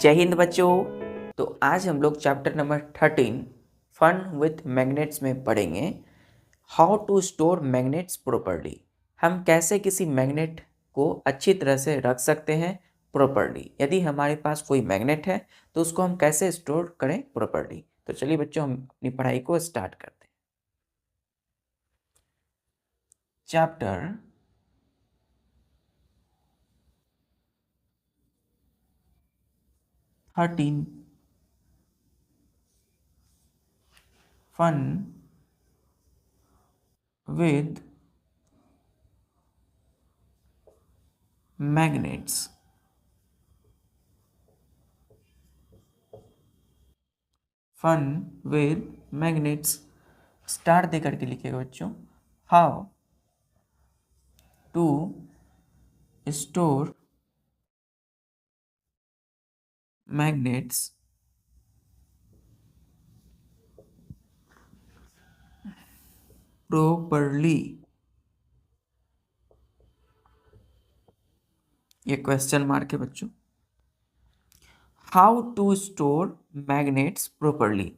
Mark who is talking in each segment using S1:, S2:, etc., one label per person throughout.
S1: जय हिंद बच्चों। तो आज हम लोग chapter number 13 fun with magnets में पढ़ेंगे how to store magnets properly. हम कैसे किसी मैग्नेट को अच्छी तरह से रख सकते हैं प्रॉपरली। यदि हमारे पास कोई मैग्नेट है तो उसको हम कैसे स्टोर करें प्रॉपरली। तो चलिए बच्चों, हम अपनी पढ़ाई को स्टार्ट करते हैं। Chapter 13 fun with magnets। Fun with magnets star दे करके लिखिएगा बच्चों। How to store magnets properly. ये क्वेश्चन मार्क है बच्चों। How to store magnets properly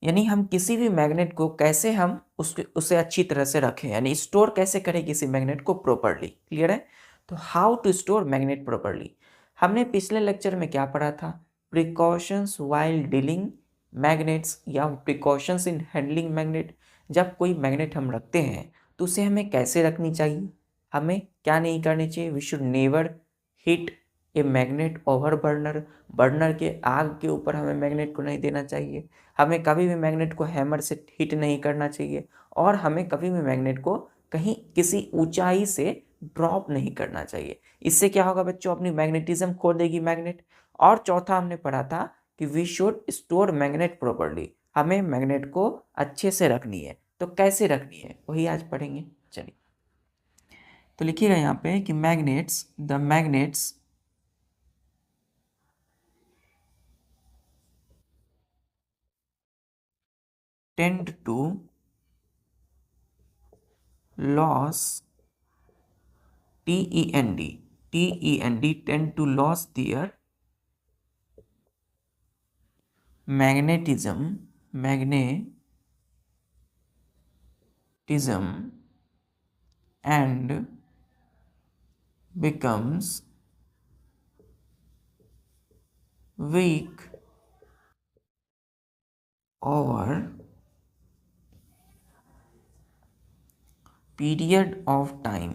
S1: यानी हम किसी भी मैग्नेट को कैसे हम उसे अच्छी तरह से रखें, यानी स्टोर कैसे करें किसी मैग्नेट को प्रॉपरली। क्लियर है? तो how to store magnet properly हमने पिछले लेक्चर में क्या पढ़ा था? प्रिकॉशंस वाइल डीलिंग मैग्नेट्स या प्रिकॉशंस इन हैंडलिंग मैग्नेट। जब कोई मैग्नेट हम रखते हैं तो उसे हमें कैसे रखनी चाहिए, हमें क्या नहीं करनी चाहिए। We should never hit a magnet over burner. Burner के आग के ऊपर हमें मैग्नेट को नहीं देना चाहिए। हमें कभी भी मैग्नेट को हैमर से हिट नहीं करना चाहिए और हमें कभी भी मैग्नेट को कहीं किसी ऊंचाई से ड्रॉप नहीं करना चाहिए। इससे क्या होगा बच्चों? अपनी मैग्नेटिज्म खो देगी मैग्नेट। और चौथा हमने पढ़ा था कि we should store magnet properly. हमें मैग्नेट को अच्छे से रखनी है। तो कैसे रखनी है वही आज पढ़ेंगे। चलिए, तो लिखिएगा यहाँ पे कि the magnets tend to lose tend to lose their magnetism and becomes weak over period of time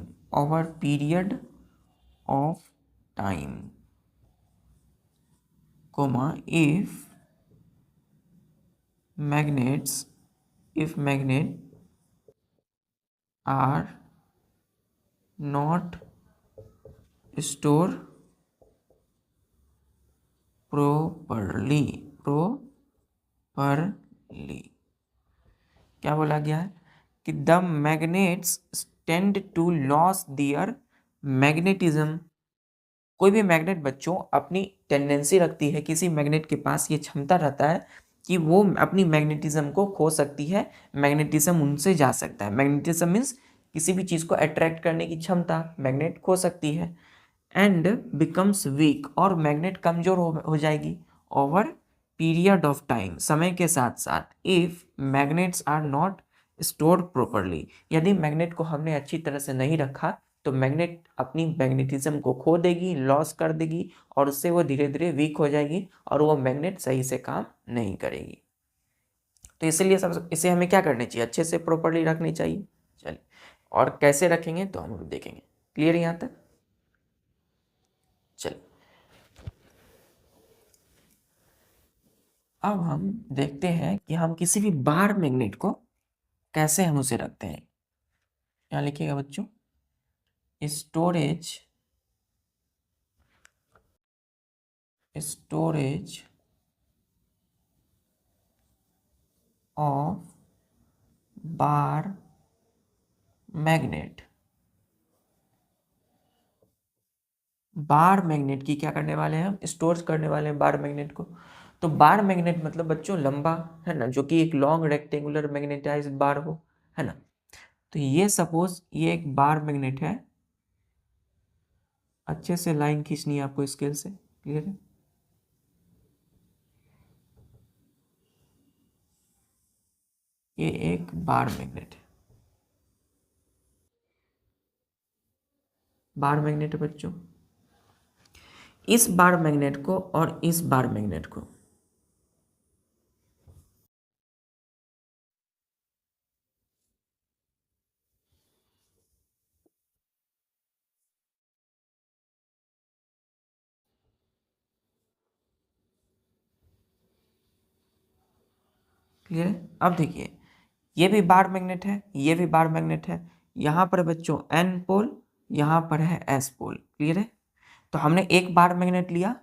S1: comma if magnet are not stored properly। क्या बोला गया है कि the magnets tend to lose their magnetism. कोई भी magnet बच्चों अपनी tendency रखती है, किसी मैग्नेट के पास ये क्षमता रहता है कि वो अपनी मैग्नेटिज्म को खो सकती है, मैग्नेटिज्म उनसे जा सकता है। मैग्नेटिज्म मीन्स किसी भी चीज़ को अट्रैक्ट करने की क्षमता मैग्नेट खो सकती है। एंड बिकम्स वीक, और मैग्नेट कमजोर हो जाएगी ओवर पीरियड ऑफ टाइम, समय के साथ साथ। If magnets are not stored properly, यदि मैग्नेट को हमने अच्छी तरह से नहीं रखा तो मैग्नेट अपनी मैग्नेटिज्म को खो देगी, लॉस कर देगी और उससे वो धीरे धीरे वीक हो जाएगी और वो मैग्नेट सही से काम नहीं करेगी। तो इसलिए सब इसे हमें क्या करनी चाहिए? अच्छे से प्रॉपरली रखनी चाहिए। चलिए, और कैसे रखेंगे तो हम देखेंगे। क्लियर यहाँ तक? चलिए, अब हम देखते हैं कि हम किसी भी बार मैग्नेट को कैसे हम उसे रखते हैं। यहाँ लिखिएगा बच्चों, storage of bar magnet. Bar magnet की क्या करने वाले हैं? हम स्टोर करने वाले हैं बार मैग्नेट को। तो बार मैग्नेट मतलब बच्चों लंबा, है ना, जो कि एक लॉन्ग रेक्टेंगुलर मैग्नेटाइज्ड बार हो, है ना। तो ये सपोज ये एक बार मैग्नेट है। अच्छे से लाइन खींचनी है आपको स्केल से। क्लियर है? ये एक बार मैग्नेट है, बार मैग्नेट है बच्चों। इस बार मैग्नेट को और इस बार मैग्नेट को क्लियर है। अब देखिए, ये भी बार मैग्नेट है, ये भी बार मैग्नेट है। यहाँ पर बच्चों एन पोल, यहाँ पर है एस पोल। क्लियर है। तो हमने एक बार मैग्नेट लिया,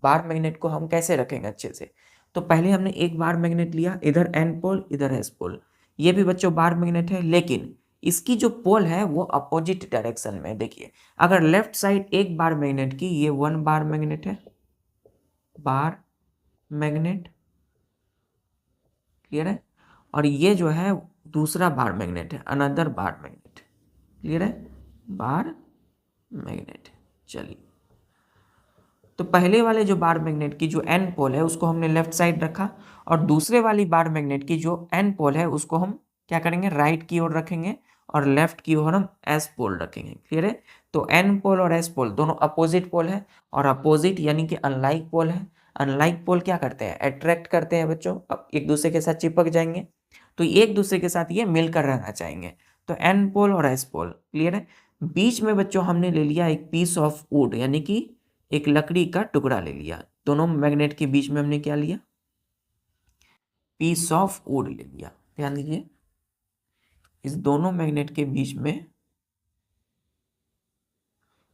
S1: बार मैग्नेट को हम कैसे रखेंगे अच्छे से। तो पहले हमने एक बार मैग्नेट लिया, इधर एन पोल इधर एस पोल। ये भी बच्चों बार मैग्नेट है, लेकिन इसकी जो पोल है वो अपोजिट डायरेक्शन में। देखिए, अगर लेफ्ट साइड एक बार मैग्नेट की, ये वन बार मैग्नेट है, बार मैग्नेट। क्लियर है। और ये जो है दूसरा बार मैग्नेट है, अनदर बार मैग्नेट। क्लियर है, बार मैग्नेट। चलिए, तो पहले वाले जो बार मैग्नेट की जो एन पोल है उसको हमने लेफ्ट साइड रखा, और दूसरे वाली बार मैग्नेट की जो एन पोल है उसको हम क्या करेंगे, राइट की ओर रखेंगे, और लेफ्ट की ओर हम एस पोल रखेंगे। क्लियर है। तो एन पोल और एस पोल दोनों अपोजिट पोल है, और अपोजिट यानी कि अनलाइक पोल है। अनलाइक पोल क्या करते हैं, अट्रैक्ट करते हैं बच्चों, अब एक दूसरे के साथ चिपक जाएंगे, तो एक दूसरे के साथ ये मिलकर रहना चाहेंगे। तो एन पोल और एस पोल। क्लियर है। बीच में बच्चों हमने ले लिया एक पीस ऑफ वुड, यानी कि एक लकड़ी का टुकड़ा ले लिया। दोनों मैग्नेट के बीच में हमने क्या लिया, पीस ऑफ वुड ले लिया। ध्यान दीजिए, इस दोनों मैग्नेट के बीच में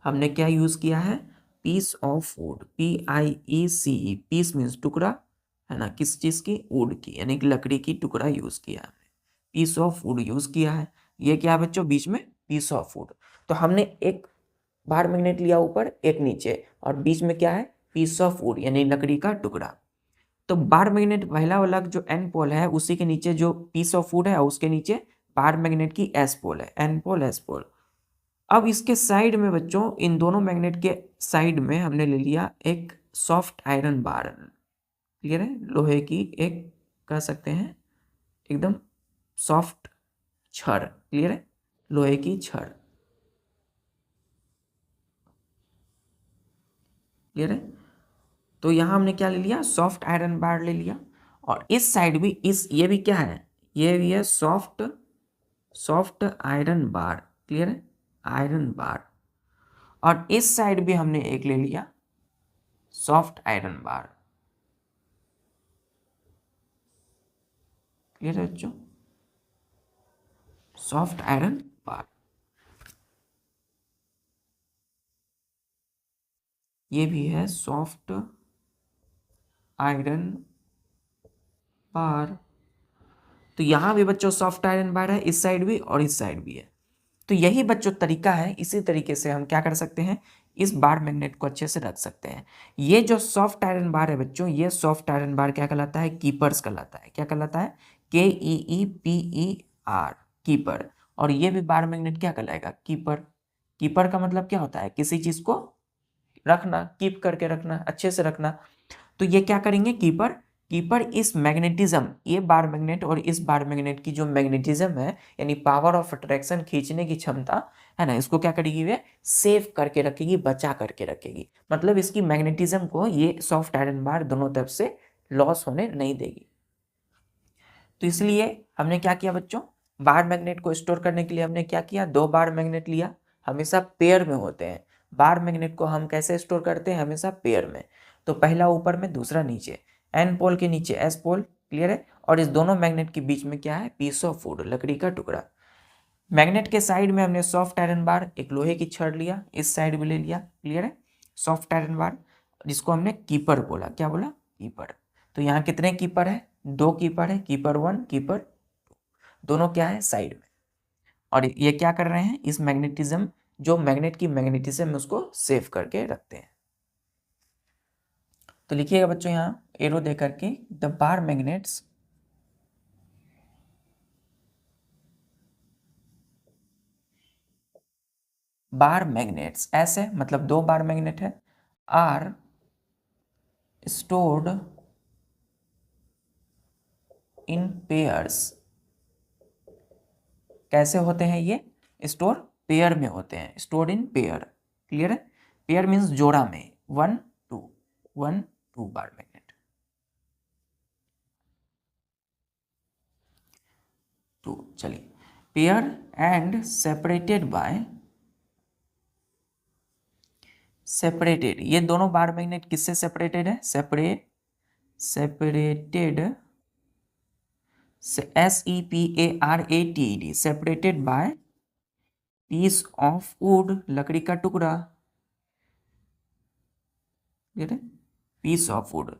S1: हमने क्या यूज किया है, piece of wood, PIECE। Piece means टुकड़ा, है ना, किस चीज की, वुड की, यानी कि लकड़ी की टुकड़ा यूज किया है, पीस ऑफ वुड यूज किया है। ये क्या है बच्चों, बीच में पीस ऑफ वुड। तो हमने एक बार मैग्नेट लिया ऊपर, एक नीचे, और बीच में क्या है, पीस ऑफ वुड यानी लकड़ी का टुकड़ा। तो बार मैग्नेट पहला वाला जो एन पोल है उसी के नीचे जो पीस ऑफ वुड है, उसके नीचे बार मैग्नेट की एस पोल है, एन पोल एस पोल। अब इसके साइड में बच्चों, इन दोनों मैग्नेट के साइड में हमने ले लिया एक सॉफ्ट आयरन बार। क्लियर है, लोहे की एक, कह सकते हैं एकदम सॉफ्ट छड़। क्लियर है, लोहे की छड़। क्लियर है। तो यहां हमने क्या ले लिया, सॉफ्ट आयरन बार ले लिया, और इस साइड भी, इस ये भी क्या है, ये भी है सॉफ्ट, सॉफ्ट आयरन बार। क्लियर है, आयरन बार। और इस साइड भी हमने एक ले लिया सॉफ्ट आयरन बार। क्लियर है बच्चों, सॉफ्ट आयरन बार। ये भी है सॉफ्ट आयरन बार। तो यहां भी बच्चों सॉफ्ट आयरन बार है, इस साइड भी और इस साइड भी है। तो यही बच्चों तरीका है, इसी तरीके से हम क्या कर सकते हैं, इस बार मैग्नेट को अच्छे से रख सकते हैं। ये जो सॉफ्ट आयरन बार है बच्चों, ये सॉफ्ट आयरन बार क्या कहलाता है, कीपर्स कहलाता है। क्या कहलाता है, KEEPER, कीपर। और ये भी बार मैग्नेट क्या कहलाएगा, कीपर। कीपर का मतलब क्या होता है, किसी चीज को रखना, कीप करके रखना, अच्छे से रखना। तो ये क्या करेंगे, कीपर, कीपर इस मैग्नेटिज्म, ये बार मैग्नेट और इस बार मैग्नेट की जो मैग्नेटिज्म है, यानी पावर ऑफ अट्रैक्शन, खींचने की क्षमता है ना, इसको क्या करेगी, वे सेव करके रखेगी, बचा करके रखेगी। मतलब इसकी मैग्नेटिज्म को ये सॉफ्ट आयरन बार दोनों तरफ से लॉस होने नहीं देगी। तो इसलिए हमने क्या किया बच्चों, बार मैग्नेट को स्टोर करने के लिए हमने क्या किया, दो बार मैग्नेट लिया, हमेशा पेयर में होते हैं। बार मैग्नेट को हम कैसे स्टोर करते हैं, हमेशा पेयर में। तो पहला ऊपर में, दूसरा नीचे, एन पोल के नीचे एस पोल। क्लियर है। और इस दोनों मैग्नेट के बीच में क्या है, पीस ऑफ वुड, लकड़ी का टुकड़ा। मैग्नेट के साइड में हमने सॉफ्ट आयरन बार, एक लोहे की छड़ लिया, इस साइड में ले लिया। क्लियर है, सॉफ्ट आयरन बार, जिसको हमने कीपर बोला। क्या बोला, कीपर। तो यहाँ कितने कीपर है, दो कीपर है, कीपर वन, कीपर, दोनों क्या है, साइड में। और ये क्या कर रहे हैं, इस मैग्नेटिज्म, जो मैग्नेट की मैग्नेटिज्म है उसको सेव करके रखते हैं। तो लिखिएगा बच्चों यहाँ एरो दे करके, the bar magnets bar magnets, ऐसे मतलब दो बार मैग्नेट है, आर स्टोर्ड इन पेयर्स। कैसे होते हैं ये? स्टोर पेयर में होते हैं, स्टोर इन पेयर। क्लियर है? पेयर मीन्स जोड़ा में, 1 2 बार मैग्नेट। तो चलिए, पेयर एंड सेपरेटेड, ये दोनों बार मैग्नेट किससे सेपरेटेड है? Separated, SEPARATED, separated by piece of wood, लकड़ी का टुकड़ा, पीस ऑफ वुड।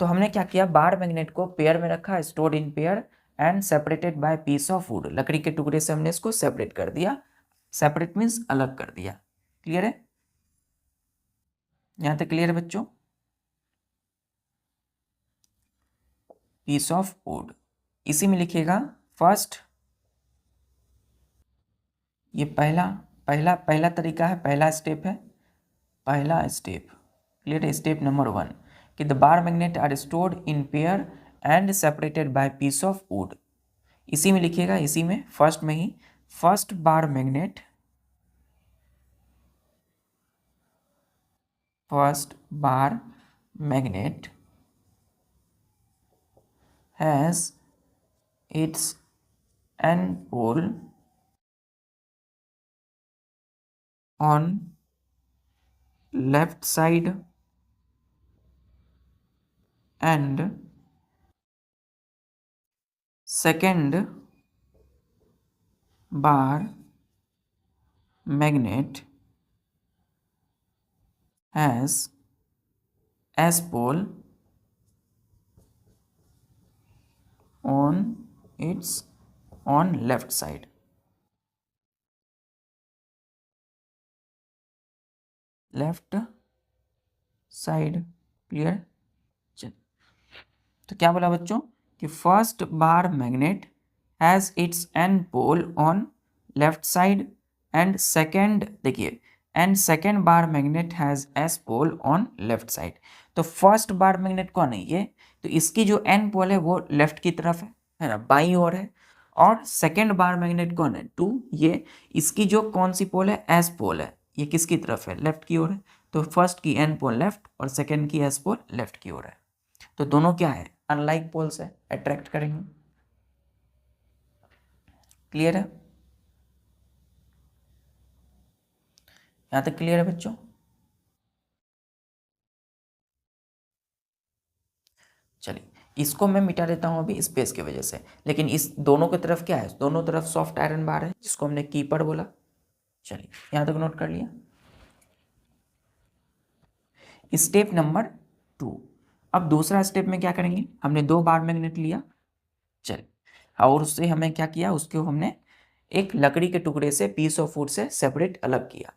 S1: तो हमने क्या किया, बार मैग्नेट को पेयर में रखा, stored in pair and separated by piece of wood, लकड़ी के टुकड़े से हमने इसको सेपरेट कर दिया। सेपरेट मीन्स अलग कर दिया। क्लियर है? यहां तक क्लियर है बच्चों? पीस ऑफ वुड, इसी में लिखिएगा फर्स्ट, ये पहला पहला पहला तरीका है, पहला स्टेप है, पहला स्टेप। क्लियर है? स्टेप नंबर 1 कि the bar magnet are stored in pair and separated by piece of wood. इसी में लिखिएगा, इसी में फर्स्ट में ही, first bar magnet has its N pole on left side and second bar magnet has S pole on its left side। Left side. Clear? चल, तो क्या बोला बच्चों कि first bar magnet has its N pole on left side and second, देखिए, and second bar magnet has S pole on left side. तो first bar magnet कौन है? ये, तो इसकी जो एन पोल है वो लेफ्ट की तरफ है ना, बाईं ओर है। और सेकेंड बार मैग्नेट कौन है? 2, ये, इसकी जो कौन सी पोल है? एस पोल है, ये किसकी तरफ है? लेफ्ट की ओर है। तो फर्स्ट की एन पोल लेफ्ट और सेकेंड की एस पोल लेफ्ट की ओर है। तो दोनों क्या है? अनलाइक पोल्स है, अट्रैक्ट करेंगे। क्लियर है? यहां तक क्लियर है बच्चों? चलिए, इसको मैं मिटा देता हूं अभी स्पेस की वजह से, लेकिन इस दोनों की तरफ क्या है? दोनों तरफ सॉफ्ट आयरन बार है, जिसको हमने कीपर बोला। चलिए, यहां तक नोट कर लिया। स्टेप नंबर 2, अब दूसरा स्टेप में क्या करेंगे? हमने 2 बार मैग्नेट लिया, चलिए, और उससे हमें क्या किया? उसको हमने एक लकड़ी के टुकड़े से, पीस ऑफ वुड से सेपरेट अलग किया।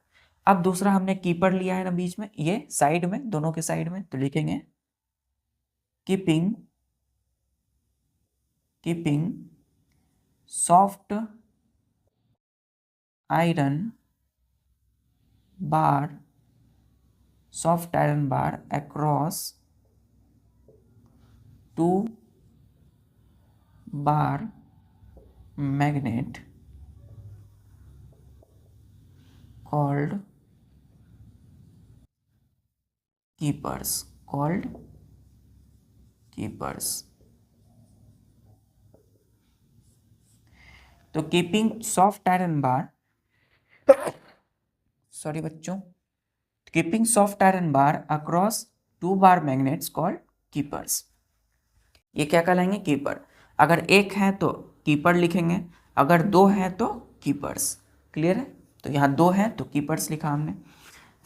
S1: अब दूसरा हमने कीपर लिया है ना बीच में, ये साइड में, दोनों के साइड में, तो लिखेंगे keeping soft iron bar across 2 bar magnet called keepers। तो keeping soft iron bar, sorry बच्चों, keeping soft iron bar across 2 bar magnets called keepers. ये क्या कहलाएंगे? कीपर। अगर एक है तो कीपर लिखेंगे, अगर 2 है तो कीपर्स। क्लियर है? तो यहाँ 2 है तो कीपर्स लिखा हमने।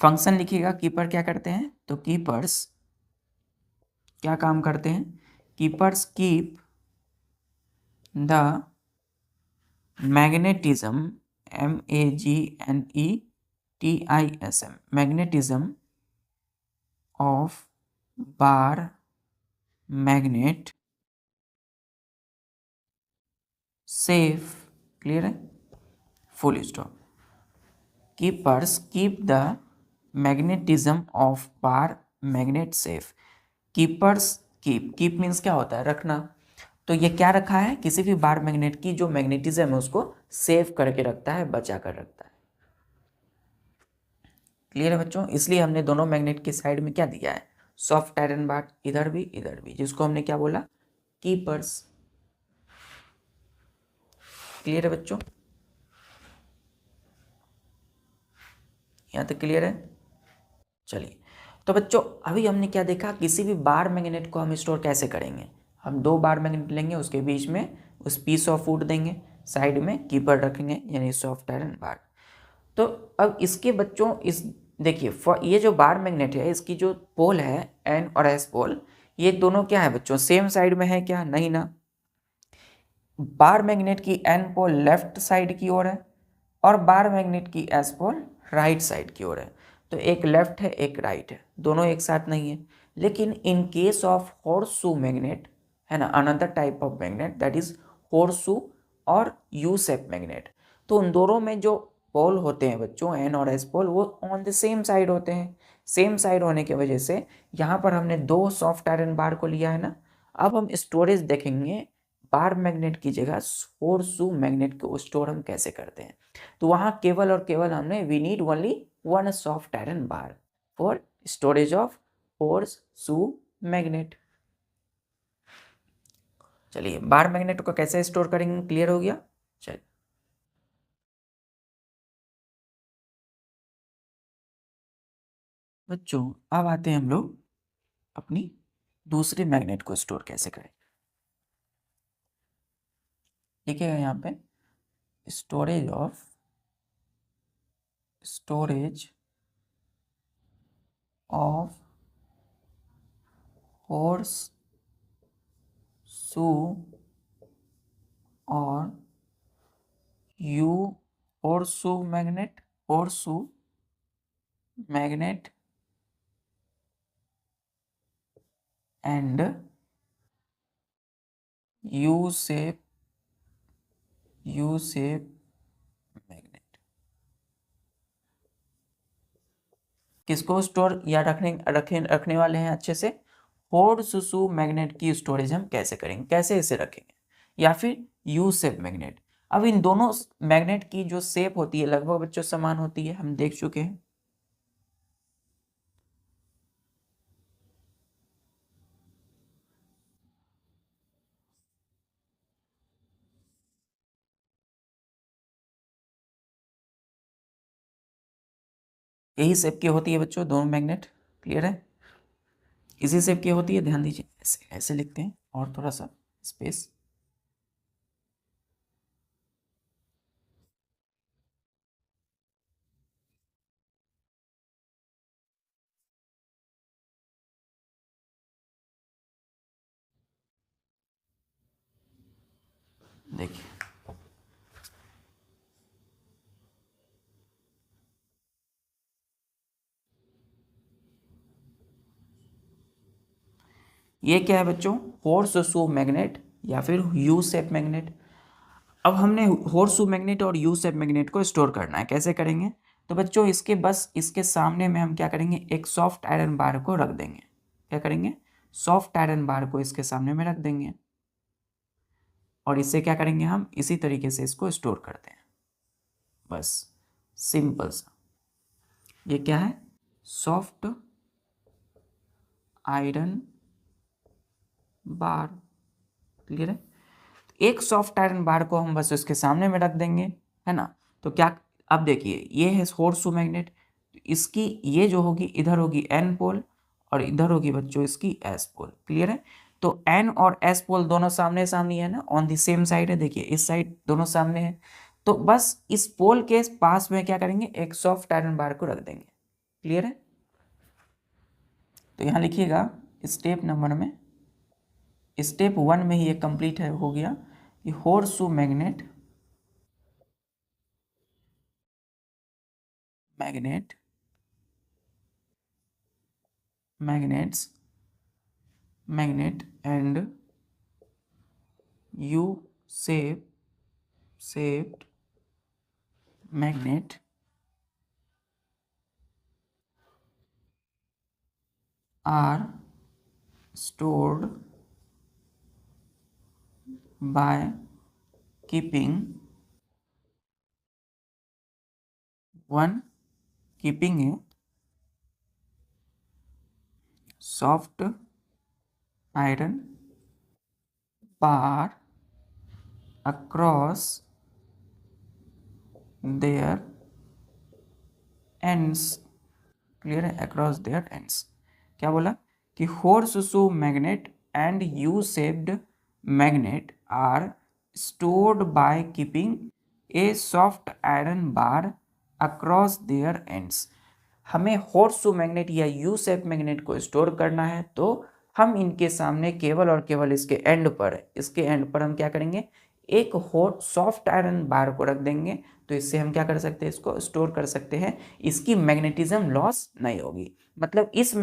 S1: फंक्शन लिखिएगा, कीपर क्या करते हैं? तो कीपर्स क्या काम करते हैं? Keepers keep the magnetism, MAGNETISM, magnetism of bar magnet safe. Clear है? Full stop. Keepers keep the magnetism of bar magnet safe. Keepers keep means क्या होता है? रखना। तो तो ये क्या रखा है, किसी भी बार मैग्नेट की जो मैग्नेटिज्म है उसको सेव करके रखता है, बचा कर रखता है। क्लियर है बच्चों? इसलिए हमने दोनों मैग्नेट के साइड में क्या दिया है, सॉफ्ट आयरन बार, इधर भी, जिसको हमने क्या बोला, कीपर्स। क्लियर है बच्चों? यहाँ तक क्लियर है? चलिए, तो बच्चों अभी हमने क्या देखा, किसी भी बार मैग्नेट को हम स्टोर कैसे करेंगे। हम दो बार मैग्नेट लेंगे, उसके बीच में उस पीस ऑफ वुड देंगे, साइड में कीपर रखेंगे यानी सॉफ्ट आयरन बार। तो अब इसके बच्चों इस देखिए, ये जो बार मैग्नेट है इसकी जो पोल है एन और एस पोल, ये दोनों क्या है बच्चों, सेम साइड में है क्या, नहीं ना। बार मैग्नेट की एन पोल लेफ्ट साइड की ओर है और बार मैग्नेट की एस पोल राइट साइड की ओर है। तो एक लेफ्ट है एक राइट है, दोनों एक साथ नहीं है। लेकिन in case of horseshoe magnet, है ना, another type of magnet that is horseshoe और यू शेप मैग्नेट, तो उन दोनों में जो पोल होते हैं बच्चों, एन और एस पोल, वो ऑन द सेम साइड होते हैं। सेम साइड होने की वजह से यहाँ पर हमने दो सॉफ्ट आयरन बार को लिया है ना। अब हम स्टोरेज देखेंगे, बार मैग्नेट की जगह हॉर्सशू मैग्नेट को स्टोर हम कैसे करते हैं। तो वहाँ केवल और केवल हमने we need only one soft iron bar for storage of horseshoe magnet. चलिए, बार मैग्नेट को कैसे स्टोर करेंगे, क्लियर हो गया। चलिए बच्चों, अब आते हैं हम लोग अपनी दूसरे मैग्नेट को स्टोर कैसे करें। देखिएगा यहाँ पे, स्टोरेज ऑफ हॉर्स शू और you horseshoe magnet and U shape magnet. किसको स्टोर या रखने वाले हैं अच्छे से, हॉर्सशू मैग्नेट की स्टोरेज हम कैसे करेंगे, कैसे इसे रखेंगे, या फिर यू शेप मैग्नेट। अब इन दोनों मैग्नेट की जो शेप होती है लगभग बच्चों समान होती है, हम देख चुके हैं। यही शेप की होती है बच्चों दोनों मैग्नेट, क्लियर है। इसी शेप की होती है, ध्यान दीजिए, ऐसे ऐसे लिखते हैं और थोड़ा सा स्पेस। देखिए, ये क्या है बच्चों, हॉर्सशू मैग्नेट या फिर यू शेप मैग्नेट। अब हमने हॉर्सशू मैग्नेट और यू शेप मैग्नेट को स्टोर करना है, कैसे करेंगे। तो बच्चों इसके सामने में हम क्या करेंगे, एक सॉफ्ट आयरन बार को रख देंगे। क्या करेंगे, सॉफ्ट आयरन बार को इसके सामने में रख देंगे और इससे क्या करेंगे, हम इसी तरीके से इसको स्टोर करते हैं, बस सिंपल सा। ये क्या है, सॉफ्ट आयरन बार, क्लियर है। एक सॉफ्ट आयरन बार को हम बस उसके सामने में रख देंगे, है ना। तो क्या, अब देखिए ये है हॉर्सशू मैग्नेट, इसकी ये जो होगी इधर होगी एन पोल और इधर होगी बच्चों इसकी एस पोल, क्लियर है। तो एन और एस पोल दोनों सामने सामने है ना, ऑन द सेम साइड है, देखिए इस साइड दोनों सामने है। तो बस इस पोल के पास में क्या करेंगे, एक सॉफ्ट आयरन बार को रख देंगे, क्लियर है। तो यहाँ लिखिएगा स्टेप नंबर में, स्टेप 1 में ही ये कंप्लीट है, हो गया कि horseshoe magnet magnets magnet and U shape shaped magnet are stored by keeping keeping A soft iron bar across their ends, clear है, across their ends। क्या बोला कि horse shoe magnet and U-shaped magnet are stored by keeping a soft iron bar across their ends। हमें horse shoe magnet या U shape magnet को store करना है, तो हम इनके सामने केवल और केवल इसके एंड पर हम क्या करेंगे, एक हॉट सॉफ्ट आयरन बार को रख देंगे। तो इससे हम क्या कर सकते हैं, इसको स्टोर कर सकते हैं, इसकी मैग्नेटिज्म लॉस नहीं होगी। मतलब इस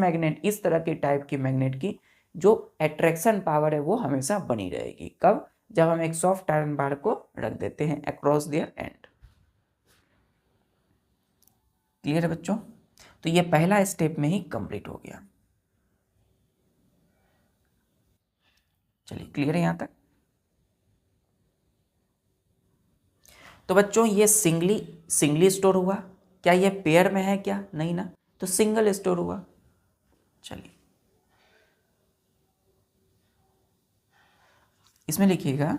S1: तरह के टाइप की मैग्नेट की जो अट्रैक्शन पावर है वो हमेशा बनी रहेगी। कब? जब हम एक सॉफ्ट आयरन बार को रख देते हैं अक्रॉस देयर एंड। क्लियर है बच्चों? तो ये पहला स्टेप में ही कंप्लीट हो गया। चलिए, क्लियर है यहां तक? तो बच्चों ये सिंगली स्टोर हुआ। क्या ये पेयर में है? क्या नहीं ना, तो सिंगल स्टोर हुआ। चलिए इसमें लिखिएगा,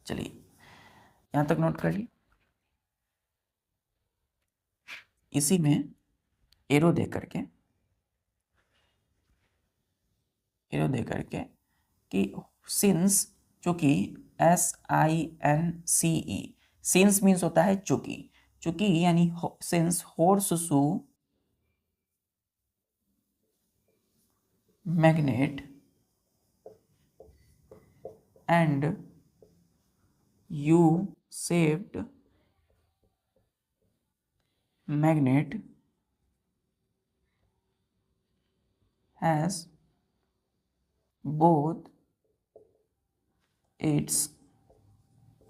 S1: चलिए यहां तक नोट कर ली। इसी में एरो दे करके कि सिंस, चूंकि SINCE, सिंस मीन्स होता है चूंकि यानी since horse shoe magnet and U-shaped magnet has both its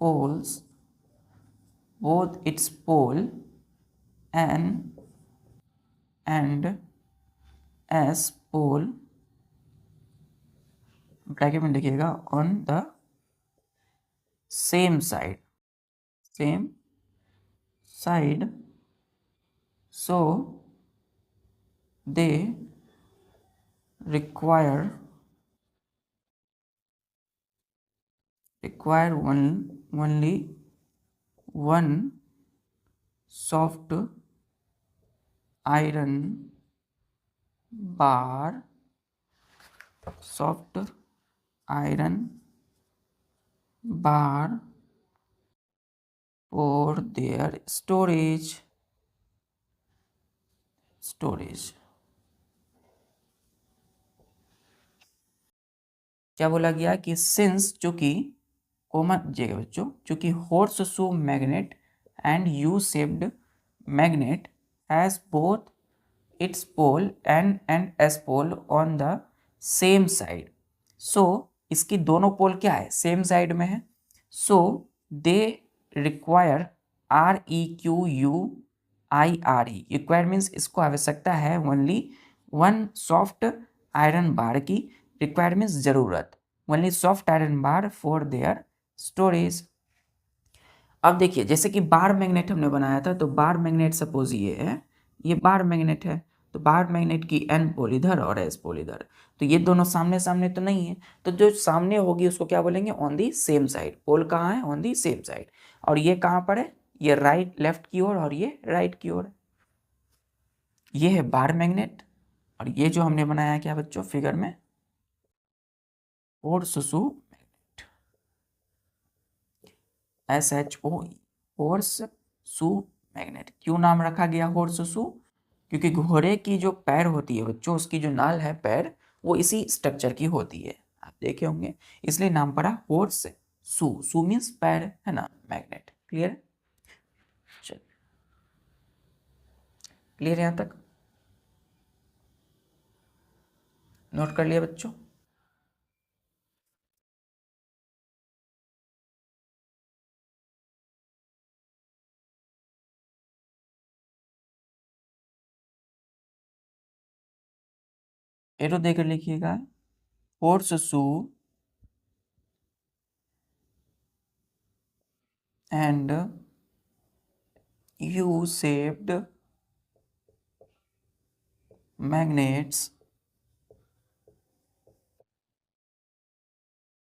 S1: poles, pole and S pole, bracket में लिखिएगा, on the same side, so they require only one soft iron bar for their storage। क्या बोला गया कि since, चूंकि common जगह बच्चों, चूंकि horse shoe magnet and U shaped magnet has both its pole and S pole on the same side, so इसकी दोनों पोल क्या है, सेम साइड में है। So they require require means इसको आवश्यकता है only one soft iron bar की, रिक्वायर मीन्स जरूरत, only soft iron bar for their storage. अब देखिए, जैसे कि बार मैग्नेट हमने बनाया था, तो बार मैग्नेट सपोज ये है, ये बार मैग्नेट है, तो बार मैग्नेट की एन पोल इधर और एस पोल इधर, तो ये दोनों सामने सामने तो नहीं है, तो जो सामने होगी उसको क्या बोलेंगे, ऑन दी सेम साइड। पोल कहाँ है, ऑन दी सेम साइड। और ये कहाँ पर है, ये लेफ्ट की ओर और ये राइट की ओर। ये है बार मैग्नेट, और ये जो हमने बनाया क्या बच्चों फिगर में, horse shoe magnet, SHO, horse shoe magnet. क्यों नाम रखा गया हॉर्स शू? क्योंकि घोड़े की जो पैर होती है बच्चों, उसकी जो नाल है पैर, वो इसी स्ट्रक्चर की होती है, आप देखे होंगे, इसलिए नाम पड़ा हॉर्स शू मीन्स पैर, है ना, मैग्नेट। क्लियर? चल, क्लियर यहां तक? नोट कर लिया बच्चों? एरो देकर लिखिएगा, horse shoe and U-shaped magnets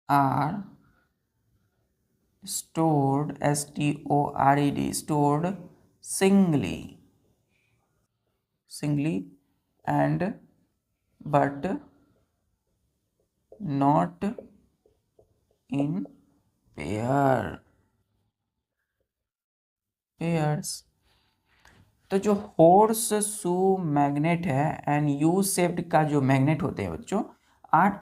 S1: are stored, stored, stored singly and but not in pairs। तो जो हॉर्स शू मैग्नेट है एंड यू शेप्ड का जो मैग्नेट होते हैं बच्चों आर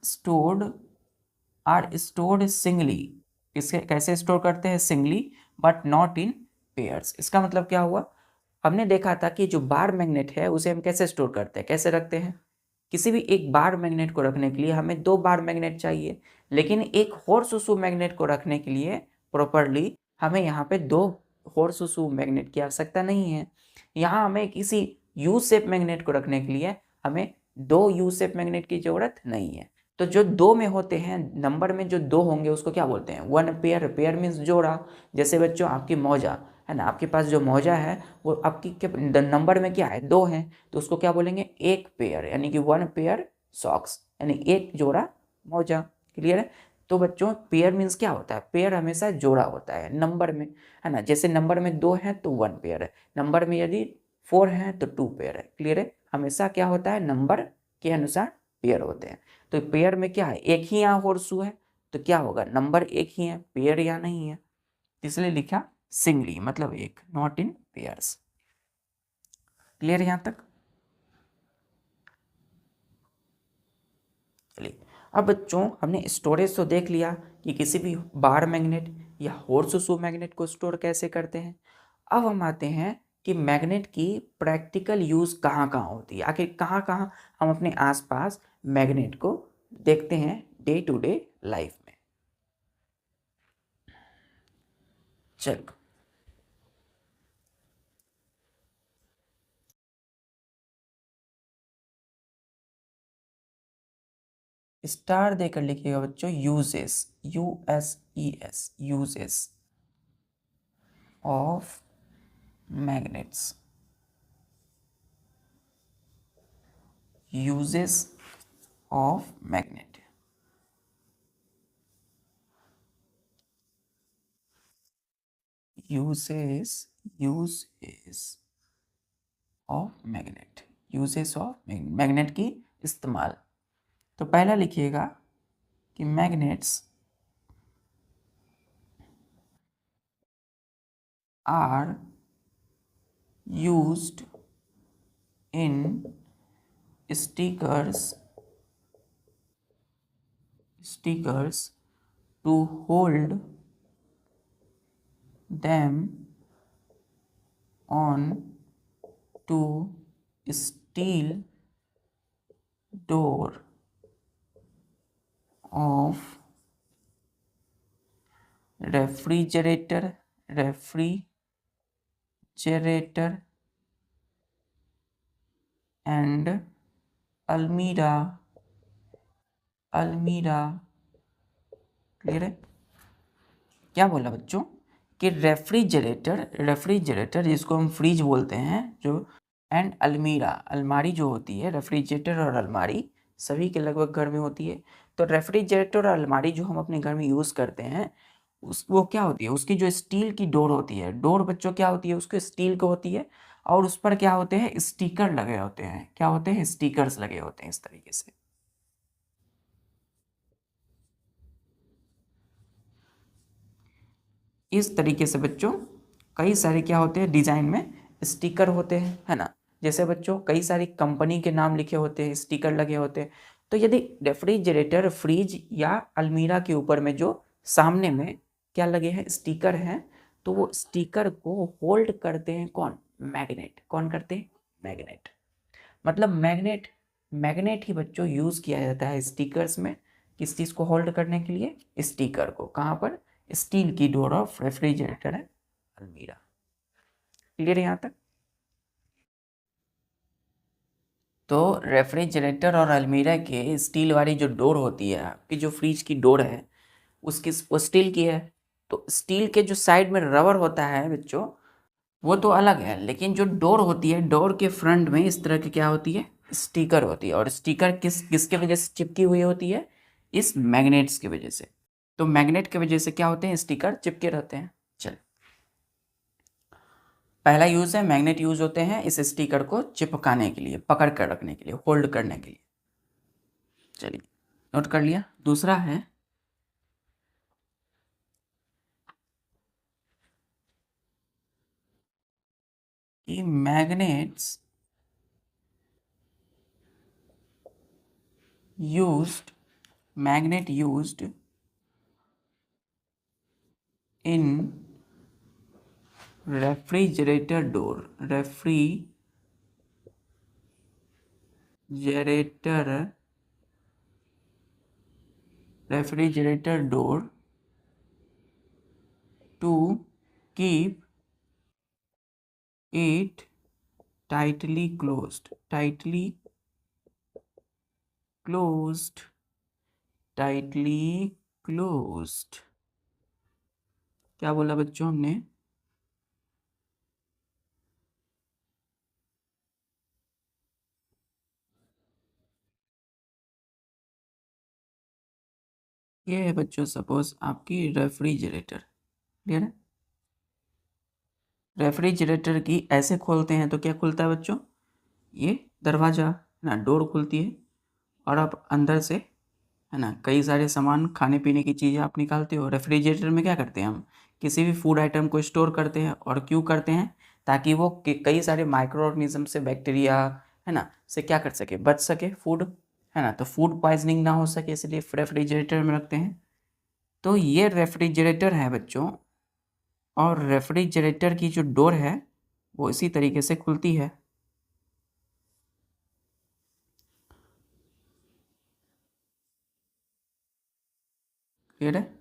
S1: स्टोर्ड सिंगली। किसके कैसे स्टोर करते हैं? Singly but not in pairs. इसका मतलब क्या हुआ? हमने देखा था कि जो बार मैग्नेट है उसे हम कैसे स्टोर करते हैं, कैसे रखते हैं? किसी भी एक बार मैग्नेट को रखने के लिए हमें दो बार मैग्नेट चाहिए, लेकिन एक हॉर्स शू मैग्नेट को रखने के लिए प्रॉपरली हमें यहाँ पे दो हॉर्स शू मैग्नेट की आवश्यकता नहीं है। यहाँ हमें किसी यू शेप मैग्नेट को रखने के लिए हमें दो यू शेप मैग्नेट की जरूरत नहीं है। तो जो दो में होते हैं, नंबर में जो दो होंगे उसको क्या बोलते हैं? One pair. पेयर मीन्स जोड़ा। जैसे बच्चों आपकी मौजा है ना, आपके पास जो मौजा है वो आपकी नंबर में क्या है? दो हैं, तो उसको क्या बोलेंगे? एक पेयर, यानी कि वन पेयर सॉक्स, यानी एक जोड़ा मौजा। क्लियर है? तो बच्चों पेयर मीन्स क्या होता है? पेयर हमेशा जोड़ा होता है नंबर में, है ना। जैसे नंबर में दो है तो वन पेयर है, नंबर में यदि फोर है तो टू पेयर है। क्लियर है? हमेशा क्या होता है? नंबर के अनुसार पेयर होते हैं। तो पेयर में क्या है? एक ही यहाँ हॉर्सू है तो क्या होगा? नंबर एक ही है, पेयर या नहीं है, इसलिए लिखा सिंगली, मतलब एक, नॉट इन पेयर्स। क्लियर यहाँ तक? चलिए, अब बच्चों हमने स्टोरेज तो देख लिया कि किसी भी बार मैग्नेट या हॉर्स शू मैग्नेट को स्टोर कैसे करते हैं। अब हम आते हैं कि मैग्नेट की प्रैक्टिकल यूज़ कहाँ कहाँ होती है, आखिर कहाँ कहाँ हम अपने आसपास मैग्नेट को देखते हैं डे टू डे लाइफ में। चलो, स्टार देकर लिखिएगा बच्चों, uses, USES, uses of magnets, uses of magnet. Uses, uses of magnet, uses of magnet की इस्तेमाल। तो पहला लिखिएगा कि magnets are used in stickers to hold them on to steel door of refrigerator and अलमीरा। क्लियर है? क्या बोला बच्चों कि रेफ्रिजरेटर जिसको हम फ्रिज बोलते हैं, जो एंड अलमीरा, अलमारी जो होती है, रेफ्रिजरेटर और अलमारी सभी के लगभग घर में होती है। तो रेफ्रिजरेटर और अलमारी जो हम अपने घर में यूज़ करते हैं वो क्या होती है? उसकी जो स्टील की डोर होती है, डोर बच्चों क्या होती है? उसको स्टील की होती है और उस पर क्या होते हैं? स्टिकर लगे होते हैं। क्या होते हैं? स्टिकर्स लगे होते हैं इस तरीके से। इस तरीके से बच्चों कई सारे क्या होते हैं? डिजाइन में स्टिकर होते हैं, है ना। जैसे बच्चों कई सारी कंपनी के नाम लिखे होते हैं, स्टिकर लगे होते हैं। तो यदि रेफ्रिजरेटर, फ्रिज या अलमीरा के ऊपर में जो सामने में क्या लगे हैं? स्टिकर हैं, तो वो स्टिकर को होल्ड करते हैं कौन? मैग्नेट। कौन करते हैं? मैग्नेट। मतलब मैग्नेट ही बच्चों यूज किया जाता है स्टिकर्स में। किस चीज को होल्ड करने के लिए? स्टिकर को। कहाँ पर? स्टील की डोर ऑफ रेफ्रिजरेटर है अलमीरा। क्लियर है यहाँ तक? तो रेफ्रिजरेटर और अलमीरा के स्टील वाली जो डोर होती है, आपकी जो फ्रिज की डोर है उसकी वो स्टील की है, तो स्टील के जो साइड में रबर होता है बच्चों वो तो अलग है, लेकिन जो डोर होती है, डोर के फ्रंट में इस तरह की क्या होती है, स्टिकर होती है। और स्टिकर किसके वजह से चिपकी हुई होती है, इस मैग्नेट्स की वजह से। तो मैग्नेट की वजह से क्या होते हैं, स्टिकर चिपके रहते हैं। चल, पहला यूज है, मैग्नेट यूज होते हैं इस स्टिकर को चिपकाने के लिए, पकड़ कर रखने के लिए, होल्ड करने के लिए। चलिए, नोट कर लिया। दूसरा है कि magnets used magnet used in refrigerator door, refrigerator door to keep it tightly closed, tightly closed। क्या बोला बच्चों हमने, ये है बच्चों सपोज आपकी रेफ्रिजरेटर, क्लियर है। रेफ्रिजरेटर की ऐसे खोलते हैं तो क्या खुलता है बच्चों, ये दरवाज़ा ना, डोर खुलती है। और आप अंदर से है ना कई सारे सामान, खाने पीने की चीज़ें आप निकालते हो। रेफ्रिजरेटर में क्या करते हैं हम, किसी भी फूड आइटम को स्टोर करते हैं। और क्यों करते हैं, ताकि वो कई सारे माइक्रो ऑर्गेनिज्म से, बैक्टीरिया है ना से क्या कर सके, बच सके फूड, है ना। तो फूड पॉइजनिंग ना हो सके, इसलिए रेफ्रिजरेटर में रखते हैं। तो ये रेफ्रिजरेटर है बच्चों, और रेफ्रिजरेटर की जो डोर है वो इसी तरीके से खुलती है। क्लियर है।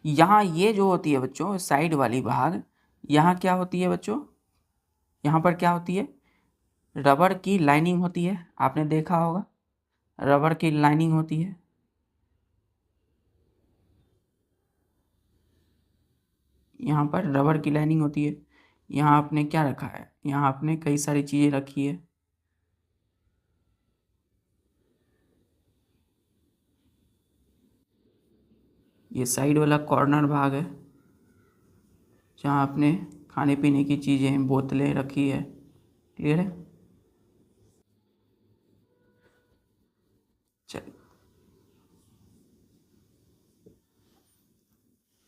S1: यहाँ ये जो होती है बच्चों साइड वाली भाग, यहाँ क्या होती है बच्चों, यहाँ पर क्या होती है, रबर की लाइनिंग होती है। आपने देखा होगा रबर की लाइनिंग होती है। यहाँ पर रबर की लाइनिंग होती है। यहाँ आपने क्या रखा है, यहाँ आपने कई सारी चीज़ें रखी है। ये साइड वाला कॉर्नर भाग है जहाँ आपने खाने पीने की चीज़ें, बोतलें रखी है। क्लियर है। चलिए,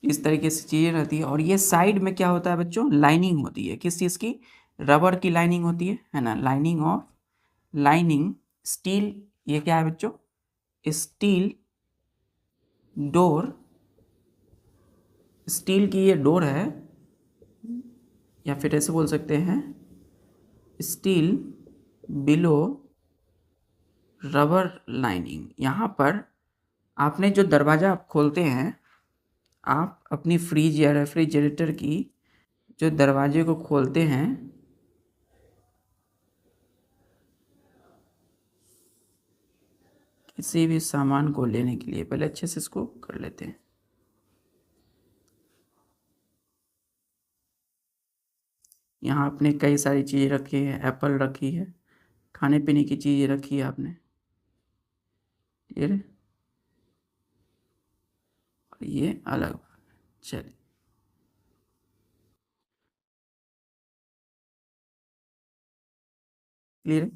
S1: इस तरीके से चीज़ें रहती है। और ये साइड में क्या होता है बच्चों, लाइनिंग होती है। किस चीज़ की, रबर की लाइनिंग होती है ना, लाइनिंग स्टील। ये क्या है बच्चों, स्टील डोर, स्टील की ये डोर है, या फिर ऐसे बोल सकते हैं स्टील बिलो रबर लाइनिंग। यहाँ पर आपने जो दरवाज़ा आप खोलते हैं, आप अपनी फ्रिज या रेफ्रिजरेटर की जो दरवाजे को खोलते हैं, किसी भी सामान को लेने के लिए, पहले अच्छे से इसको कर लेते हैं। यहाँ आपने कई सारी चीज़ें रखी है, एप्पल रखी है, खाने पीने की चीज़ें रखी है आपने। क्लियर है। और ये अलग, चलिए क्लियर है।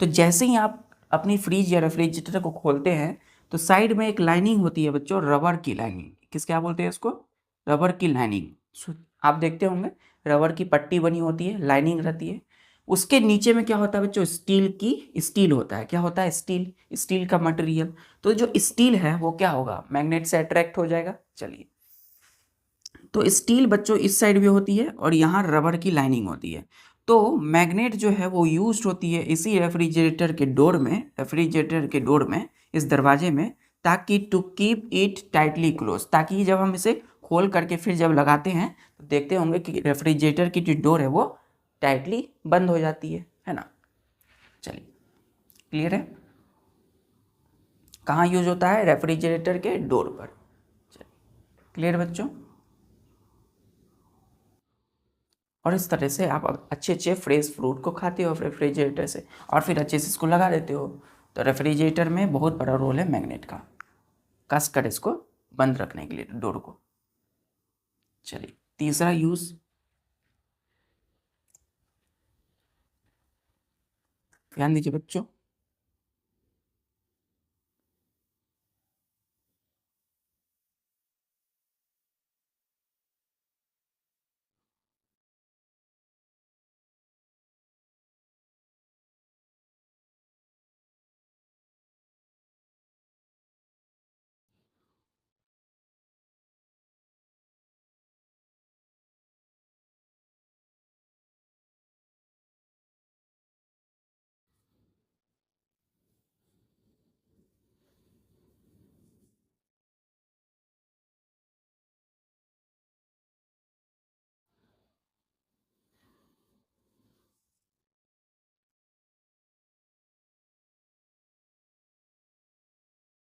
S1: तो जैसे ही आप अपनी फ्रिज या रेफ्रिजरेटर को खोलते हैं तो साइड में एक लाइनिंग होती है बच्चों, रबर की लाइनिंग। किस क्या बोलते हैं इसको, रबर की लाइनिंग। आप देखते होंगे रबर की पट्टी बनी होती है, लाइनिंग रहती है। उसके नीचे में क्या होता है बच्चों, स्टील होता है। क्या होता है, स्टील का मटेरियल। तो जो स्टील है वो क्या होगा, मैग्नेट से अट्रैक्ट हो जाएगा। चलिए, तो स्टील बच्चों इस साइड भी होती है और यहाँ रबर की लाइनिंग होती है। तो मैग्नेट जो है वो यूज होती है इसी रेफ्रिजरेटर के डोर में, इस दरवाजे में, ताकि to keep it tightly close, ताकि जब हम इसे खोल करके फिर जब लगाते हैं तो देखते होंगे कि रेफ्रिजरेटर की जो डोर है वो टाइटली बंद हो जाती है ना। चलिए, क्लियर है। कहाँ यूज होता है, रेफ्रिजरेटर के डोर पर। क्लियर बच्चों? और इस तरह से आप अच्छे अच्छे फ्रेश फ्रूट को खाते हो रेफ्रिजरेटर से और फिर अच्छे से इसको लगा देते हो। तो रेफ्रिजरेटर में बहुत बड़ा रोल है मैग्नेट का, कस कर इसको बंद रखने के लिए डोर को। चलिए तीसरा यूज, ध्यान दीजिए बच्चों।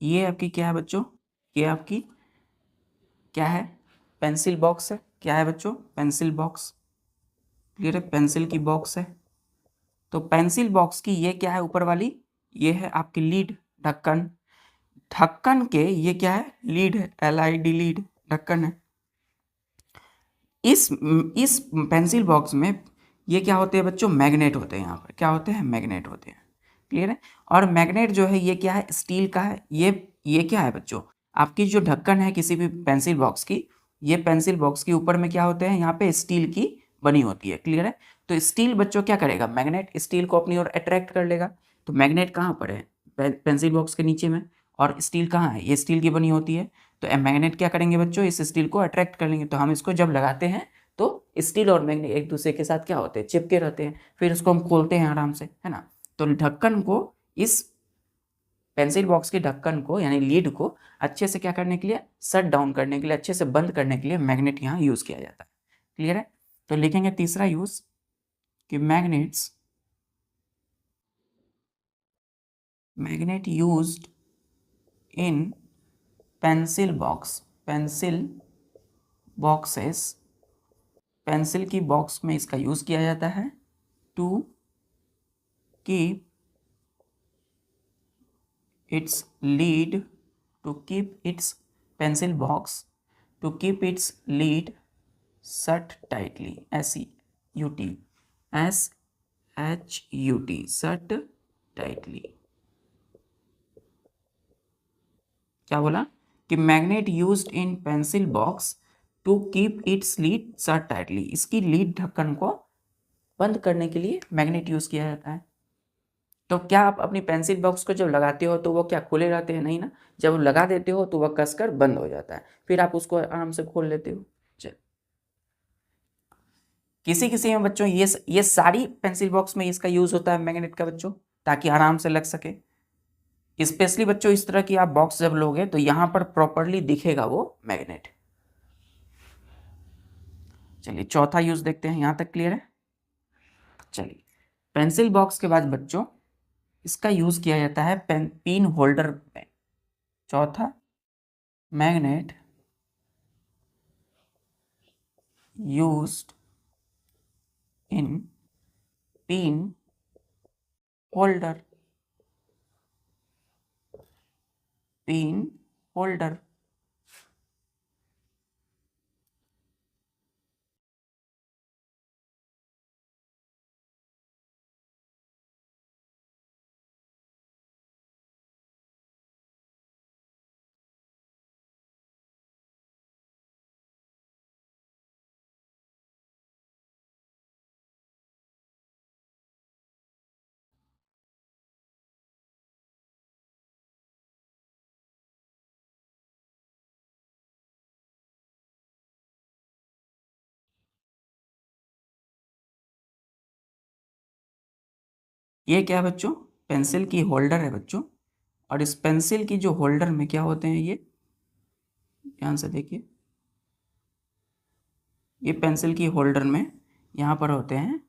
S1: ये आपकी क्या है बच्चों? ये आपकी क्या है? पेंसिल बॉक्स है। क्या है बच्चों? Pencil box. क्लियर है? पेंसिल की बॉक्स है। तो पेंसिल बॉक्स की ये क्या है ऊपर वाली? ये है आपकी लीड, ढक्कन। ढक्कन के ये क्या है? लीड है, LID लीड, ढक्कन है। इस पेंसिल बॉक्स में ये क्या होते हैं बच्चों? मैग्नेट होते हैं। यहाँ पर क्या होते हैं? मैग्नेट होते हैं। क्लियर है? और मैग्नेट जो है ये क्या है? स्टील का है। ये क्या है बच्चों? आपकी जो ढक्कन है किसी भी पेंसिल बॉक्स की, ये पेंसिल बॉक्स के ऊपर में क्या होते हैं? यहाँ पे स्टील की बनी होती है। क्लियर है? तो स्टील बच्चों क्या करेगा? मैग्नेट स्टील को अपनी ओर अट्रैक्ट कर लेगा। तो मैग्नेट कहाँ पर है? पेंसिल बॉक्स के नीचे में। और स्टील कहाँ है? ये स्टील की बनी होती है। तो मैग्नेट क्या करेंगे बच्चों? इस स्टील को अट्रैक्ट कर लेंगे। तो हम इसको जब लगाते हैं तो स्टील और मैग्नेट एक दूसरे के साथ क्या होते हैं? चिपके रहते हैं। फिर इसको हम खोलते हैं आराम से, है ना? तो ढक्कन को, इस पेंसिल बॉक्स के ढक्कन को यानी लीड को अच्छे से क्या करने के लिए? शट डाउन करने के लिए, अच्छे से बंद करने के लिए मैग्नेट यहाँ यूज किया जाता है। क्लियर है? तो लिखेंगे तीसरा यूज कि magnet used in pencil box, pencil boxes, pencil की बॉक्स में इसका यूज किया जाता है to keep its lid, to keep its pencil box, to keep its lid shut tightly, SHUT, shut tightly। क्या बोला? कि magnet used in pencil box to keep its lid shut tightly, इसकी lid ढक्कन को बंद करने के लिए मैग्नेट यूज किया जाता है। तो क्या आप अपनी पेंसिल बॉक्स को जब लगाते हो तो वो क्या खुले रहते हैं? नहीं ना। जब लगा देते हो तो वह कसकर बंद हो जाता है, फिर आप उसको आराम से खोल लेते हो। चल, किसी किसी में बच्चों ये सारी पेंसिल बॉक्स में इसका यूज होता है मैग्नेट का बच्चों, ताकि आराम से लग सके। स्पेशली बच्चों इस तरह की आप बॉक्स जब लोगे तो यहां पर प्रॉपरली दिखेगा वो मैग्नेट। चलिए चौथा यूज देखते हैं। यहां तक क्लियर है? चलिए पेंसिल बॉक्स के बाद बच्चों इसका यूज किया जाता है पिन होल्डर में। चौथा, magnet used in pin holder, pin holder। ये क्या है बच्चों? पेंसिल की होल्डर है बच्चों। और इस पेंसिल की जो होल्डर में क्या होते हैं? ये ध्यान से देखिए, ये पेंसिल की होल्डर में यहाँ पर होते हैं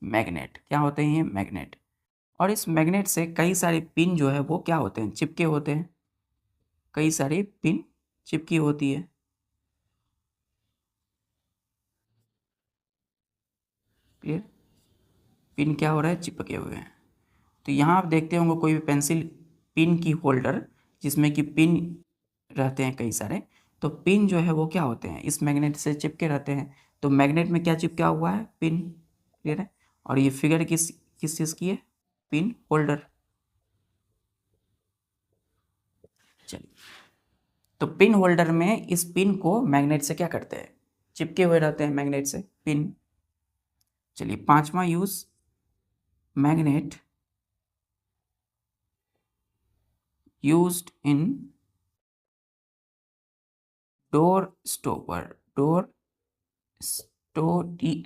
S1: मैग्नेट। क्या होते हैं? ये मैग्नेट। और इस मैग्नेट से कई सारे पिन जो है वो क्या होते हैं? चिपके होते हैं। कई सारे पिन चिपकी होती है। क्लियर, पिन क्या हो रहा है, चिपके हुए हैं। तो यहाँ आप देखते होंगे कोई भी पेंसिल पिन की होल्डर जिसमें कि पिन रहते हैं कई सारे, तो पिन जो है वो क्या होते हैं, इस मैग्नेट से चिपके रहते हैं। तो मैग्नेट में क्या चिपका हुआ है, पिन। क्लियर है। और ये फिगर किस किस चीज़ की है, पिन होल्डर। चलिए, तो पिन होल्डर में इस पिन को मैग्नेट से क्या करते हैं, चिपके हुए रहते हैं मैग्नेट से पिन। चलिए, पांचवा यूज, मैग्नेट यूज्ड इन door stopper, door STOPPER,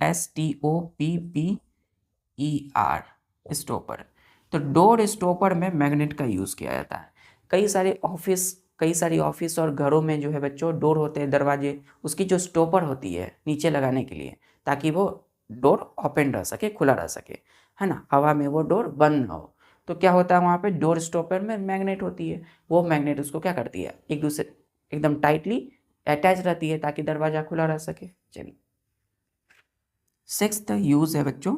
S1: stopper. तो डोर स्टॉपर में मैग्नेट का यूज़ किया जाता है। कई सारी ऑफिस और घरों में जो है बच्चों डोर होते हैं, दरवाजे, उसकी जो स्टॉपर होती है नीचे लगाने के लिए, ताकि वो डोर ओपन रह सके, खुला रह सके, है ना, हवा में वो डोर बंद ना हो। तो क्या होता है वहाँ पे, डोर स्टॉपर में मैग्नेट होती है, वो मैग्नेट उसको क्या करती है, एक दूसरे एकदम टाइटली अटैच रहती है ताकि दरवाजा खुला रह सके। चलिए, सिक्स्थ यूज है बच्चों,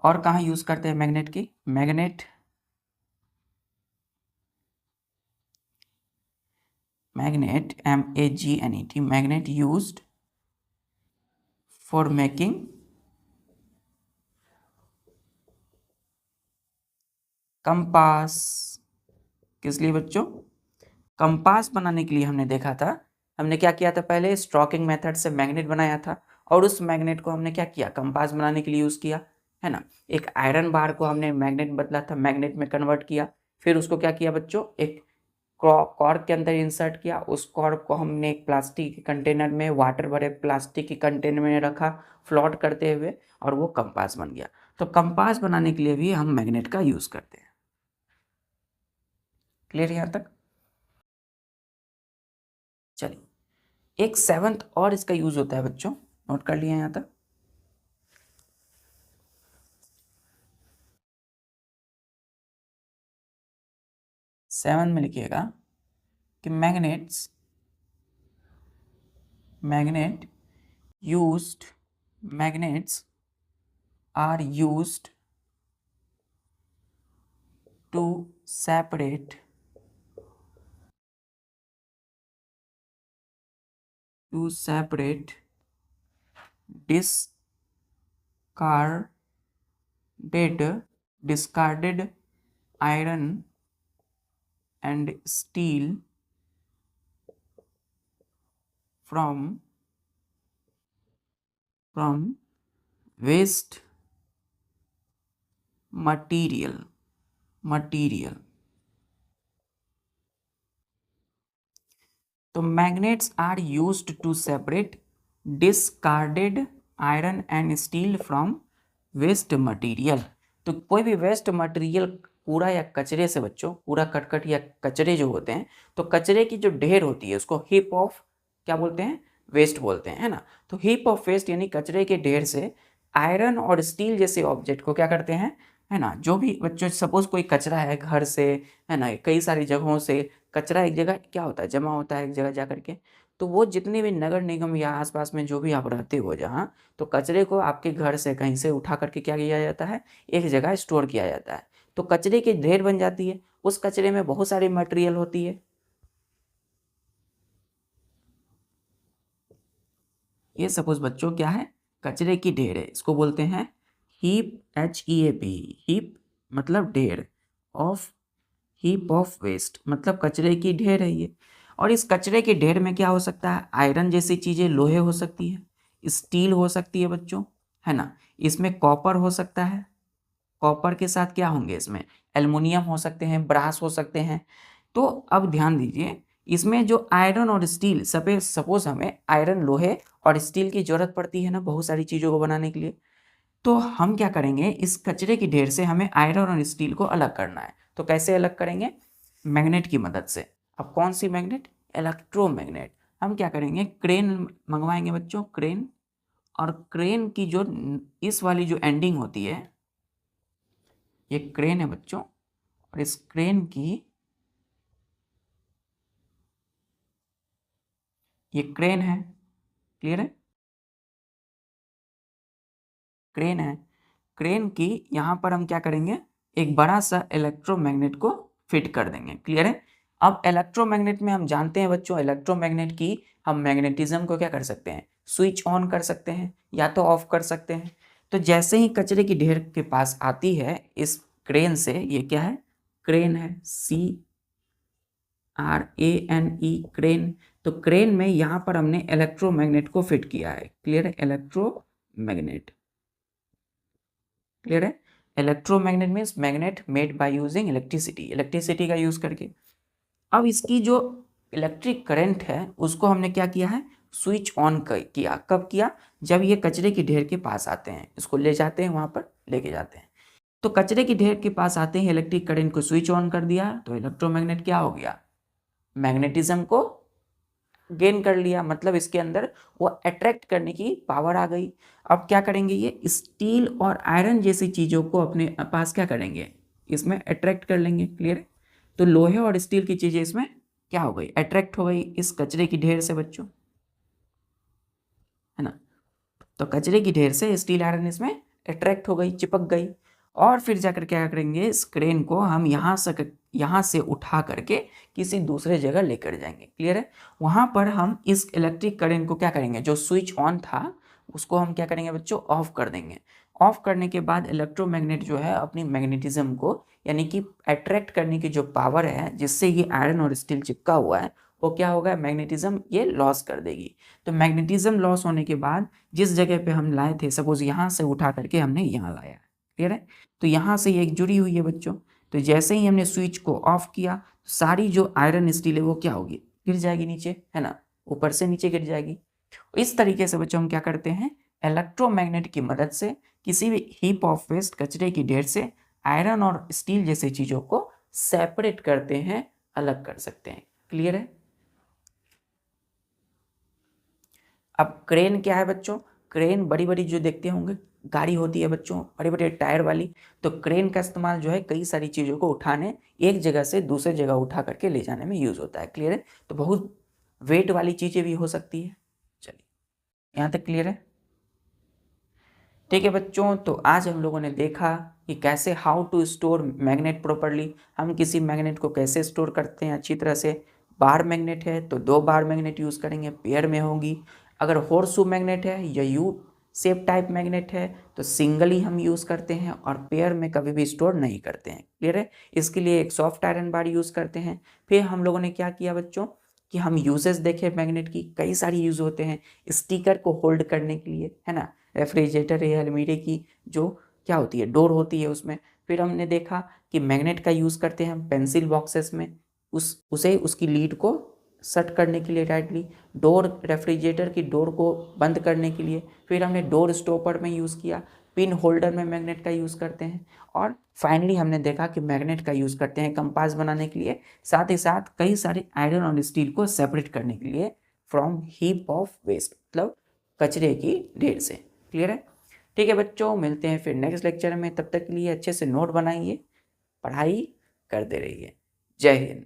S1: और कहाँ यूज करते हैं मैग्नेट की, magnet MAGNET, magnet used for making compass. किस लिए बच्चों, कंपास बनाने के लिए हमने देखा था, हमने क्या किया था, पहले स्ट्रोकिंग मेथड से मैग्नेट बनाया था, और उस मैग्नेट को हमने क्या किया, कंपास बनाने के लिए यूज किया, है ना। एक आयरन बार को हमने मैग्नेट बदला था, मैग्नेट में कन्वर्ट किया, फिर उसको क्या किया बच्चों, एक कॉर्क के अंदर इंसर्ट किया, उस कॉर्क को हमने एक प्लास्टिक के कंटेनर में, वाटर भरे प्लास्टिक के कंटेनर में रखा फ्लोट करते हुए, और वो कंपास बन गया। तो कंपास बनाने के लिए भी हम मैग्नेट का यूज करते हैं। क्लियर यहाँ तक। चलिए, एक सेवंथ और इसका यूज होता है बच्चों, नोट कर लिया यहाँ तक। सेवन में लिखिएगा कि magnet used magnets are used to separate discarded discarded iron and steel from waste material। तो magnets are used to separate discarded iron and steel from waste material. तो कोई भी वेस्ट मटेरियल, कूड़ा या कचरे से बच्चों, कूड़ा करकट या कचरे जो होते हैं, तो कचरे की जो ढेर होती है उसको हीप ऑफ क्या बोलते हैं, वेस्ट बोलते हैं, है ना। तो हीप ऑफ वेस्ट यानी कचरे के ढेर से आयरन और स्टील जैसे ऑब्जेक्ट को क्या करते हैं, है ना। जो भी बच्चों, सपोज कोई कचरा है घर से, है ना, कई सारी जगहों से कचरा एक जगह क्या होता है, जमा होता है एक जगह जा करके, तो वो जितने भी नगर निगम या आसपास में जो भी आप रहते हो जहाँ, तो कचरे को आपके घर से कहीं से उठा करके क्या किया जाता है, एक जगह स्टोर किया जाता है। तो कचरे की ढेर बन जाती है, उस कचरे में बहुत सारी मटेरियल होती है। ये सपोज बच्चों क्या है, कचरे की ढेर है, इसको बोलते हैं हीप, HEAP, हीप मतलब ढेर, ऑफ हीप ऑफ वेस्ट मतलब कचरे की ढेर है ये। और इस कचरे के ढेर में क्या हो सकता है, आयरन जैसी चीज़ें, लोहे हो सकती है, स्टील हो सकती है बच्चों, है ना। इसमें कॉपर हो सकता है, कॉपर के साथ क्या होंगे इसमें, एल्युमिनियम हो सकते हैं, ब्रास हो सकते हैं। तो अब ध्यान दीजिए, इसमें जो आयरन और स्टील, सपोज हमें आयरन, लोहे और स्टील की जरूरत पड़ती है ना बहुत सारी चीज़ों को बनाने के लिए, तो हम क्या करेंगे, इस कचरे की ढेर से हमें आयरन और स्टील को अलग करना है। तो कैसे अलग करेंगे, मैग्नेट की मदद से। अब कौन सी मैग्नेट, इलेक्ट्रोमैग्नेट। हम क्या करेंगे, क्रेन मंगवाएंगे बच्चों, क्रेन, और क्रेन की जो इस वाली जो एंडिंग होती है, ये क्रेन है बच्चों, और इस क्रेन की, ये क्रेन है, क्लियर है, क्रेन है, क्रेन की यहाँ पर हम क्या करेंगे, एक बड़ा सा इलेक्ट्रोमैग्नेट को फिट कर देंगे। क्लियर है। अब इलेक्ट्रोमैग्नेट में हम जानते हैं बच्चों, इलेक्ट्रोमैग्नेट की हम मैग्नेटिज्म को क्या कर सकते हैं, स्विच ऑन कर सकते हैं या तो ऑफ कर सकते हैं। तो जैसे ही कचरे की ढेर के पास आती है इस क्रेन से, ये क्या है, क्रेन है, CRANE, क्रेन। तो क्रेन में यहाँ पर हमने इलेक्ट्रोमैग्नेट को फिट किया है। क्लियर है, इलेक्ट्रोमैग्नेट। क्लियर है। Electromagnet means magnet made by using electricity, electricity का यूज करके। अब इसकी जो इलेक्ट्रिक करंट है उसको हमने क्या किया है, स्विच ऑन किया। कब किया, जब ये कचरे की ढेर के पास आते हैं, इसको ले जाते हैं वहां पर लेके जाते हैं। तो कचरे की ढेर के पास आते हैं, इलेक्ट्रिक करंट को स्विच ऑन कर दिया, तो इलेक्ट्रोमैग्नेट क्या हो गया, मैग्नेटिज्म को गेन कर लिया, मतलब इसके अंदर वो अट्रैक्ट करने की पावर आ गई। अब क्या करेंगे, ये स्टील और आयरन जैसी चीज़ों को अपने पास क्या करेंगे, इसमें अट्रैक्ट कर लेंगे। क्लियर। तो लोहे और स्टील की चीज़ें इसमें क्या हो गई, अट्रैक्ट हो गई इस कचरे की ढेर से बच्चों, है ना। तो कचरे की ढेर से स्टील आयरन इसमें अट्रैक्ट हो गई, चिपक गई। और फिर जाकर क्या करेंगे, इस क्रेन को हम यहाँ से उठा करके किसी दूसरे जगह लेकर जाएंगे। क्लियर है। वहाँ पर हम इस इलेक्ट्रिक करंट को क्या करेंगे, जो स्विच ऑन था उसको हम क्या करेंगे बच्चों, ऑफ कर देंगे। ऑफ करने के बाद इलेक्ट्रोमैग्नेट जो है अपनी मैग्नेटिज्म को, यानी कि अट्रैक्ट करने की जो पावर है जिससे ये आयरन और स्टील चिपका हुआ है, वो क्या होगा, मैग्नेटिज्म ये लॉस कर देगी। तो मैग्नेटिज्म लॉस होने के बाद जिस जगह पे हम लाए थे, सपोज यहाँ से उठा करके हमने यहाँ लाया। क्लियर है। तो यहाँ से ये एक जुड़ी हुई है बच्चों। तो जैसे ही हमने स्विच को ऑफ किया, सारी जो आयरन स्टील है वो क्या होगी, गिर जाएगी नीचे, है ना, ऊपर से नीचे गिर जाएगी। इस तरीके से बच्चों हम क्या करते हैं, इलेक्ट्रोमैग्नेट की मदद से किसी भी हीप ऑफ वेस्ट, कचरे की ढेर से आयरन और स्टील जैसी चीजों को सेपरेट करते हैं, अलग कर सकते हैं। क्लियर है। अब क्रेन क्या है बच्चों, क्रेन बड़ी बड़ी जो देखते होंगे गाड़ी होती है बच्चों, बड़े बड़े टायर वाली। तो क्रेन का इस्तेमाल जो है कई सारी चीज़ों को उठाने, एक जगह से दूसरे जगह उठा करके ले जाने में यूज़ होता है। क्लियर है। तो बहुत वेट वाली चीज़ें भी हो सकती है। चलिए यहाँ तक क्लियर है। ठीक है बच्चों, तो आज हम लोगों ने देखा कि कैसे how to store magnet properly, हम किसी मैग्नेट को कैसे स्टोर करते हैं अच्छी तरह से। बार मैग्नेट है तो 2 बार मैग्नेट यूज़ करेंगे, पेयर में होंगी। अगर हॉर्सशू मैग्नेट है या यू शेप टाइप मैग्नेट है तो सिंगल ही हम यूज़ करते हैं और पेयर में कभी भी स्टोर नहीं करते हैं। क्लियर है। इसके लिए एक सॉफ्ट आयरन बार यूज़ करते हैं। फिर हम लोगों ने क्या किया बच्चों, कि हम यूजेस देखे मैग्नेट की, कई सारी यूज़ होते हैं स्टिकर को होल्ड करने के लिए, है ना, रेफ्रिजरेटर या अलमीरे की जो क्या होती है, डोर होती है उसमें। फिर हमने देखा कि मैग्नेट का यूज़ करते हैं हम पेंसिल बॉक्सेस में, उसे उसकी लीड को सेट करने के लिए टाइटली, डोर रेफ्रिजरेटर की डोर को बंद करने के लिए। फिर हमने डोर स्टॉपर में यूज़ किया, पिन होल्डर में मैग्नेट का यूज़ करते हैं। और फाइनली हमने देखा कि मैग्नेट का यूज़ करते हैं कंपास बनाने के लिए, साथ ही साथ कई सारे आयरन और स्टील को सेपरेट करने के लिए फ्रॉम हीप ऑफ वेस्ट, मतलब कचरे की ढेर से। क्लियर है। ठीक है बच्चों, मिलते हैं फिर नेक्स्ट लेक्चर में। तब तक के लिए अच्छे से नोट बनाइए, पढ़ाई करते रहिए। जय हिंद।